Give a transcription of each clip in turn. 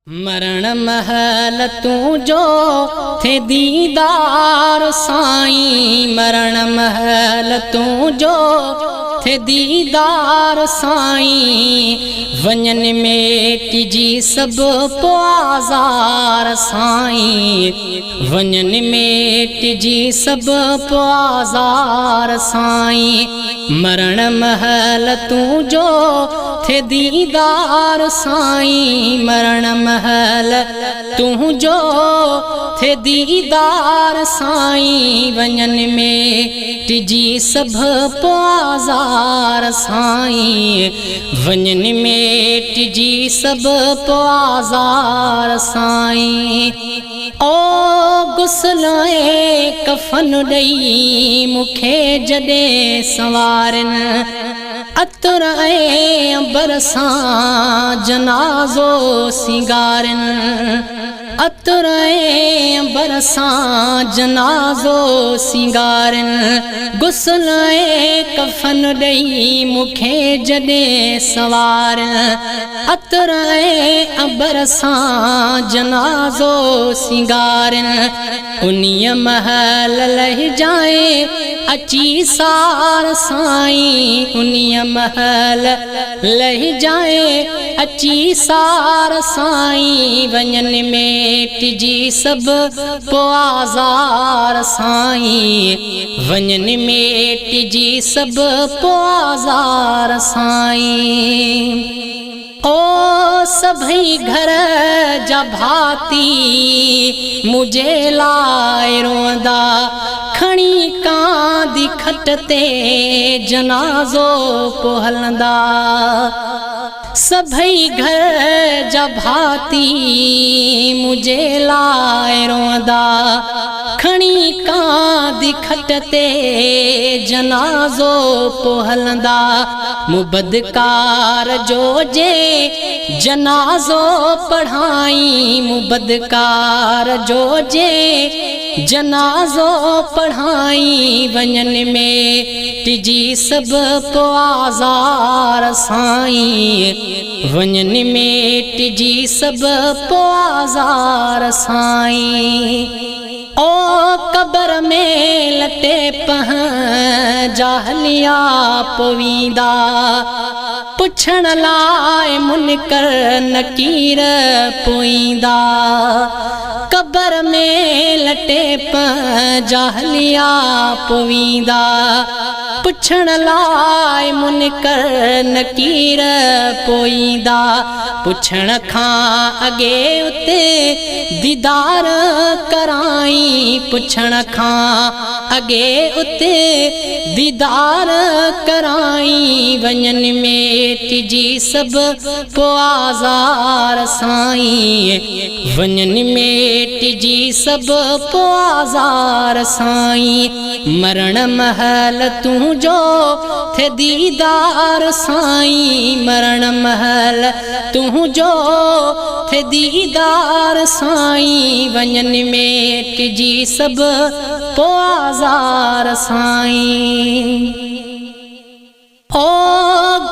मरण महल तू जो थे दीदार साईं, मरण महल तू जो थे दीदार साईं, वञन में टिजी सब पुआज़ार साईं, वञन में टिजी सब पुआज़ार साईं। मरण महल तू जो थे दीदार साईं, मरण महल तू जो थे दीदार साईं, वञन में टिजी सब पुआज़ार साईं, वञन में टिजी सब पुआज़ार साईं। ओ गुस्लाए कफन ॾेई मूंखे जॾहिं संवारनि, अतर ऐं अंबर सां जनाज़ो सिंगारनि, अतर ऐं अंबर सां जनाज़ो सिंगारनि, गुस्ल ऐं कफन ॾेई मूंखे जॾहिं संवारनि, अतर ऐं अंबर सां जनाज़ो सिंगारनि। उन्हीअ महल लहिजाए अची सार साईं, उन्हीअ महल लहिजाए अची सार साईं, वञन में टिजी सब पुआज़ार साईं, वञन में टिजी सब पुआज़ार साईं। ओ सभई घर जा भाती मुझे लाए रोंदा, खणी कांदी खट ते जनाज़ो पो हलंदा, सभई घर जा भाती मुझे लाए रोंदा, खणी कांदी खट ते जनाज़ो पो हलंदा। मुबदकार जो जे जनाज़ो पढ़ाई, मुबदकार जो जे जनाज़ो पढ़ाई, वञन में टिजी सब पुआज़ार साईं, वञन में टिजी सब पुआज़ार साईं। ओ कबर में लटे पह जाहलिया पवींदा, पुछण लाइ मुनकर नकीर पोईंदा, कबर में लटे पह जाहलिया पवींदा, पुछण लाइ मुनकर नकीर पोईंदा, पुछण खां अॻे उते दीदार कराई, पुछण खां अॻे उते दीदार कराई, वञन में टिजी सब पुआज़ार साईं, वञन में टिजी सब पुआज़ार साईं। मरण महल तू जो थे दीदार साईं, मरण महल तू जो थे दीदार साईं, वञन में टिजी सब पुआज़ार साईं। ओ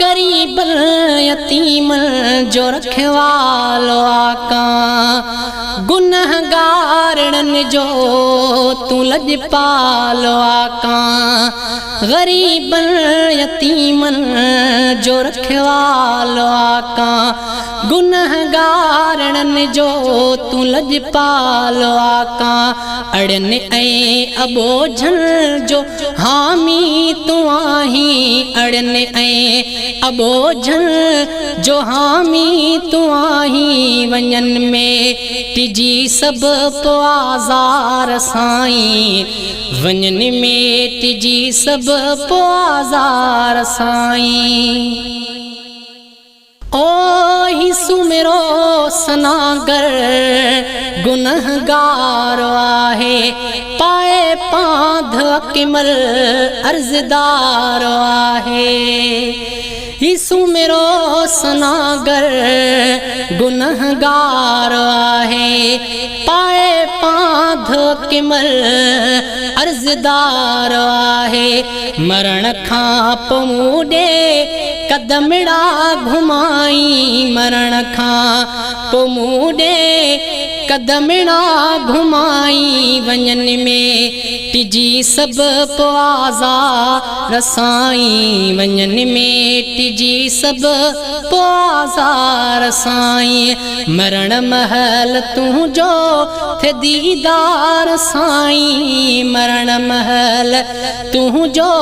गरीब यतीम जो रखवालो आका, गुनहगारन जो तू लजपालो आका, गरीब यतीमन जो रखवालो आका, गुनहगारन जो तू लजपालो आका, अड़न ऐं अबोझन जो हामी तू आहीं, अड़न ऐं अबोझन जो हामी तू आहीं, वञन में टिजी सब पुआज़ार साईं, वञन में टिजी सब पुआज़ार साईं। ओ ही सुमेरो सनागर गुनहगार आहे, पाए पांध अकिमल अर्ज़दार आहे, ही सुमिरो सनागर गुनहगार आहे पाए पांध किमल अर्ज़दार आहे मरण खां पोइ मूं ॾे कदमड़ा घुमाई मरण खां पोइ मूं ॾे कदमड़ा घुमाई वञन में टिजी सभु पोइ आज़ार साईं वञन में टिजी सभु पोइ आज़ार साईं मरण महल तुंहिंजो थे दीदार साईं मरण महल तुंहिंजो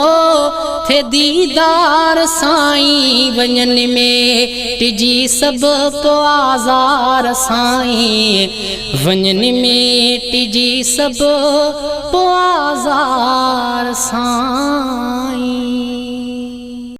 थे दीदार साईं वञन में टिजी सभु पोइ आज़ार साईं वञन में टिजी सभु पोइ आज़ार साईं।